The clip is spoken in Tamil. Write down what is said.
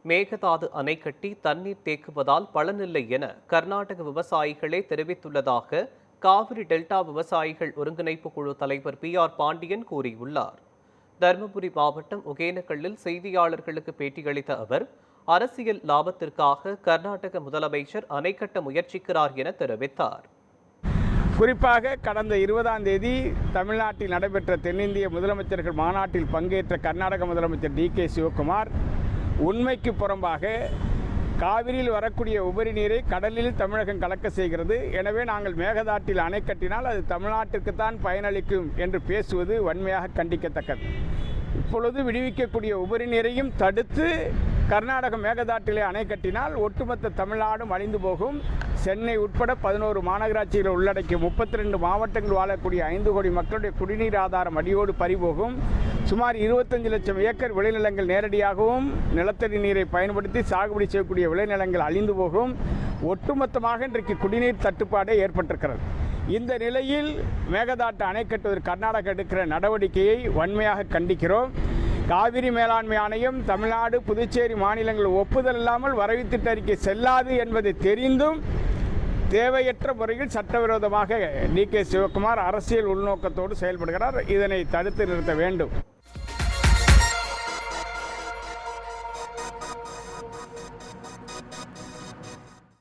மேகதாது அணை கட்டி தண்ணீர் தேக்குவதால் பலனில்லை என கர்நாடக விவசாயிகளே தெரிவித்துள்ளதாக காவிரி டெல்டா விவசாயிகள் ஒருங்கிணைப்பு குழு தலைவர் PR பாண்டியன் கூறியுள்ளார். தருமபுரி மாவட்டம் ஒகேனக்கல்லில் செய்தியாளர்களுக்கு பேட்டியளித்த அவர், அரசியல் லாபத்திற்காக கர்நாடக முதலமைச்சர் அணை கட்ட முயற்சிக்கிறார் என தெரிவித்தார். குறிப்பாக கடந்த 20ஆம் தேதி தமிழ்நாட்டில் நடைபெற்ற தென்னிந்திய முதலமைச்சர்கள் மாநாட்டில் பங்கேற்ற கர்நாடக முதலமைச்சர் DK சிவகுமார் உண்மைக்கு புறம்பாக காவிரியில் வரக்கூடிய உபரி நீரை கடலில் தமிழகம் கலக்க செய்கிறது, எனவே நாங்கள் மேகதாட்டில் அணை கட்டினால் அது தமிழ்நாட்டிற்குத்தான் பயனளிக்கும் என்று பேசுவது வன்மையாக கண்டிக்கத்தக்கது. இப்பொழுது விடுவிக்கக்கூடிய உபரி நீரையும் தடுத்து கர்நாடக மேகதாட்டிலே அணை கட்டினால் ஒட்டுமொத்த தமிழ்நாடும் அழிந்து போகும். சென்னை உட்பட 11 மாநகராட்சிகளை உள்ளடக்கிய 32 மாவட்டங்கள் வாழக்கூடிய 5 கோடி மக்களுடைய குடிநீர் ஆதாரம் அடியோடு பறிபோகும். சுமார் 25 லட்சம் ஏக்கர் விளைநிலங்கள் நேரடியாகவும் நிலத்தடி நீரை பயன்படுத்தி சாகுபடி செய்யக்கூடிய விளைநிலங்கள் அழிந்து போகும். ஒட்டுமொத்தமாக இன்றைக்கு குடிநீர் தட்டுப்பாடே ஏற்பட்டிருக்கிறது. இந்த நிலையில் மேகதாட்டு அணை கட்டுவதற்கு கர்நாடகா எடுக்கிற நடவடிக்கையை வன்மையாக கண்டிக்கிறோம். காவிரி மேலாண்மை ஆணையம் தமிழ்நாடு, புதுச்சேரி மாநிலங்கள் ஒப்புதல் இல்லாமல் வரைவு திட்ட அறிக்கை செல்லாது என்பதை தெரிந்தும் தேவையற்ற முறையில் சட்டவிரோதமாக DK சிவகுமார் அரசியல் உள்நோக்கத்தோடு செயல்படுகிறார். இதனை தடுத்து நிறுத்த வேண்டும்.